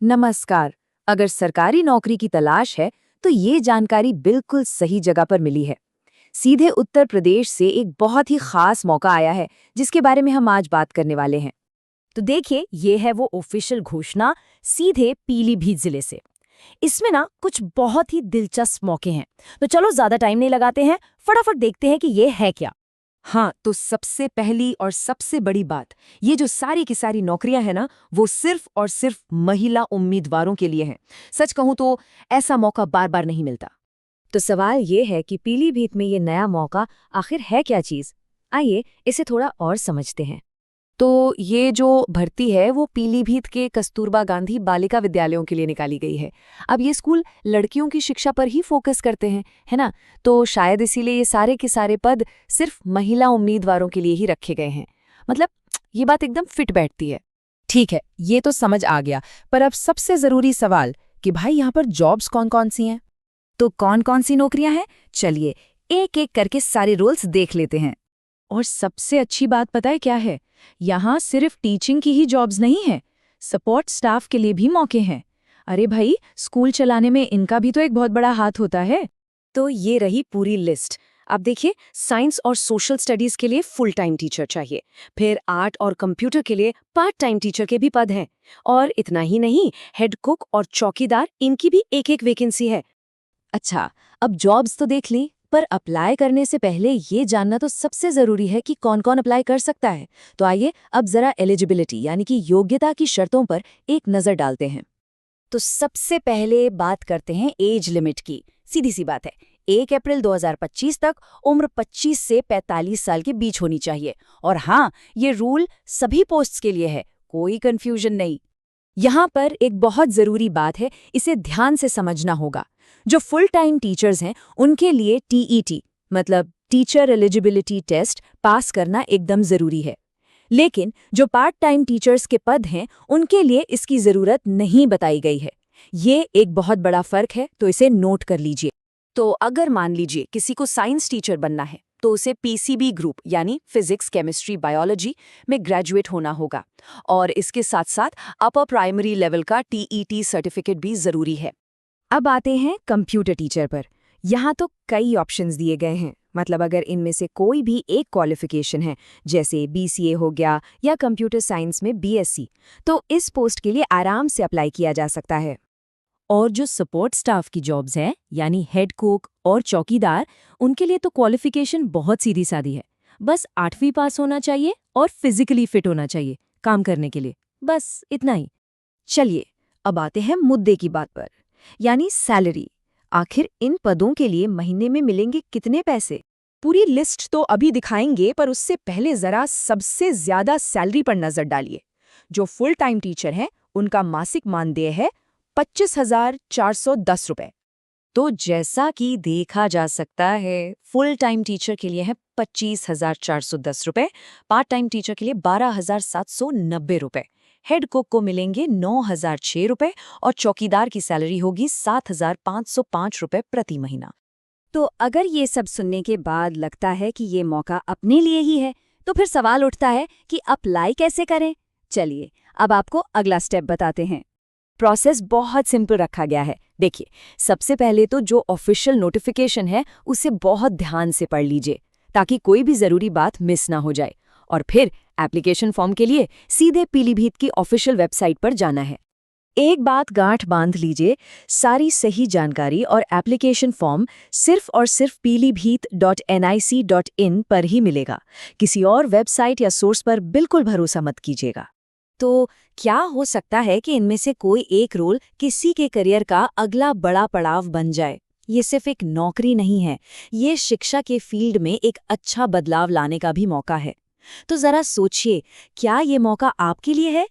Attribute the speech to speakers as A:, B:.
A: नमस्कार। अगर सरकारी नौकरी की तलाश है तो ये जानकारी बिल्कुल सही जगह पर मिली है। सीधे उत्तर प्रदेश से एक बहुत ही खास मौका आया है जिसके बारे में हम आज बात करने वाले हैं।
B: तो देखिए, ये है वो ऑफिशियल घोषणा सीधे पीलीभीत जिले से। इसमें ना कुछ बहुत ही दिलचस्प मौके हैं। तो चलो ज्यादा टाइम नहीं लगाते हैं, फटाफट देखते हैं कि ये है क्या।
A: हाँ, तो सबसे पहली और सबसे बड़ी बात, ये जो सारी की सारी नौकरियां हैं ना, वो सिर्फ और सिर्फ महिला उम्मीदवारों के लिए हैं। सच कहूं तो ऐसा मौका बार बार नहीं मिलता।
B: तो सवाल ये है कि पीलीभीत में ये नया मौका आखिर है क्या चीज। आइए इसे थोड़ा और समझते हैं।
A: तो ये जो भर्ती है वो पीलीभीत के कस्तूरबा गांधी बालिका विद्यालयों के लिए निकाली गई है। अब ये स्कूल लड़कियों की शिक्षा पर ही फोकस करते हैं, है ना? तो शायद इसीलिए ये सारे के सारे पद सिर्फ महिला उम्मीदवारों के लिए ही रखे गए हैं। मतलब ये बात एकदम फिट बैठती है।
C: ठीक है, ये तो समझ आ गया। पर अब सबसे जरूरी सवाल कि भाई यहाँ पर जॉब्स कौन कौन सी हैं?
A: तो कौन कौन सी नौकरियां हैं, चलिए एक एक करके सारे रोल्स देख लेते हैं। और सबसे अच्छी बात पता है क्या है? यहाँ सिर्फ टीचिंग की ही जॉब्स नहीं है, सपोर्ट स्टाफ के लिए भी मौके हैं। अरे भाई, स्कूल चलाने में इनका भी तो एक बहुत बड़ा हाथ होता है।
B: तो ये रही पूरी लिस्ट। अब देखिए, साइंस और सोशल स्टडीज के लिए फुल टाइम टीचर चाहिए। फिर आर्ट और कंप्यूटर के लिए पार्ट टाइम टीचर के भी पद हैं। और इतना ही नहीं, हेड कुक और चौकीदार, इनकी भी एक एक वैकेंसी है।
A: अच्छा, अब जॉब्स तो देख ली, पर अप्लाई करने से पहले ये जानना तो सबसे जरूरी है कि कौन कौन अप्लाई कर सकता है। तो आइए अब जरा एलिजिबिलिटी यानी कि योग्यता की शर्तों पर एक नजर डालते हैं।
B: तो सबसे पहले बात करते हैं एज लिमिट की। सीधी सी बात है, 1 अप्रैल 2025 तक उम्र 25 से 45 साल के बीच होनी चाहिए। और हाँ, ये रूल सभी पोस्ट्स के लिए है, कोई कंफ्यूजन नहीं।
A: यहाँ पर एक बहुत जरूरी बात है, इसे ध्यान से समझना होगा। जो फुल टाइम टीचर्स हैं उनके लिए टीईटी मतलब टीचर एलिजिबिलिटी टेस्ट पास करना एकदम जरूरी है। लेकिन जो पार्ट टाइम टीचर्स के पद हैं उनके लिए इसकी जरूरत नहीं बताई गई है। ये एक बहुत बड़ा फर्क है, तो इसे नोट कर लीजिए।
B: तो अगर मान लीजिए किसी को साइंस टीचर बनना है तो उसे पीसीबी ग्रुप यानी फिजिक्स, केमिस्ट्री, बायोलॉजी में ग्रेजुएट होना होगा। और इसके साथ साथ अपर प्राइमरी लेवल का टीईटी सर्टिफिकेट भी जरूरी है।
A: अब आते हैं कंप्यूटर टीचर पर। यहाँ तो कई ऑप्शंस दिए गए हैं। मतलब अगर इनमें से कोई भी एक क्वालिफिकेशन है, जैसे बीसीए हो गया या कंप्यूटर साइंस में बीएससी, तो इस पोस्ट के लिए आराम से अप्लाई किया जा सकता है।
C: और जो सपोर्ट स्टाफ की जॉब्स हैं, यानी हेड कुक और चौकीदार, उनके लिए तो क्वालिफिकेशन बहुत सीधी सादी है। बस 8वीं पास होना चाहिए और फिजिकली फिट होना चाहिए काम करने के लिए। बस इतना ही।
A: चलिए अब आते हैं मुद्दे की बात पर, यानी सैलरी। आखिर इन पदों के लिए महीने में मिलेंगे कितने पैसे? पूरी लिस्ट तो अभी दिखाएंगे, पर उससे पहले जरा सबसे ज्यादा सैलरी पर नजर डालिए। जो फुल टाइम टीचर हैं उनका मासिक मानदेय है 25,410 रुपए।
B: तो जैसा कि देखा जा सकता है, फुल टाइम टीचर के लिए है 25,410 रुपए, पार्ट टाइम टीचर के लिए 12,790 रुपए, हेड कुक को मिलेंगे 9,006 रुपए और चौकीदार की सैलरी होगी 7,505 रुपए प्रति महीना।
D: तो अगर ये सब सुनने के बाद लगता है कि ये मौका अपने लिए ही है, तो फिर सवाल उठता है कि अप्लाई कैसे करें। चलिए अब आपको अगला स्टेप बताते हैं।
A: प्रोसेस बहुत सिंपल रखा गया है। देखिए, सबसे पहले तो जो ऑफिशियल नोटिफिकेशन है उसे बहुत ध्यान से पढ़ लीजिए ताकि कोई भी जरूरी बात मिस ना हो जाए। और फिर एप्लीकेशन फॉर्म के लिए सीधे पीलीभीत की ऑफिशियल वेबसाइट पर जाना है। एक बात गांठ बांध लीजिए, सारी सही जानकारी और एप्लीकेशन फॉर्म सिर्फ और सिर्फ pilibhit.nic.in पर ही मिलेगा। किसी और वेबसाइट या सोर्स पर बिल्कुल भरोसा मत कीजिएगा।
D: तो क्या हो सकता है कि इनमें से कोई एक रोल किसी के करियर का अगला बड़ा पड़ाव बन जाए? ये सिर्फ एक नौकरी नहीं है, ये शिक्षा के फील्ड में एक अच्छा बदलाव लाने का भी मौका है। तो जरा सोचिए, क्या ये मौका आपके लिए है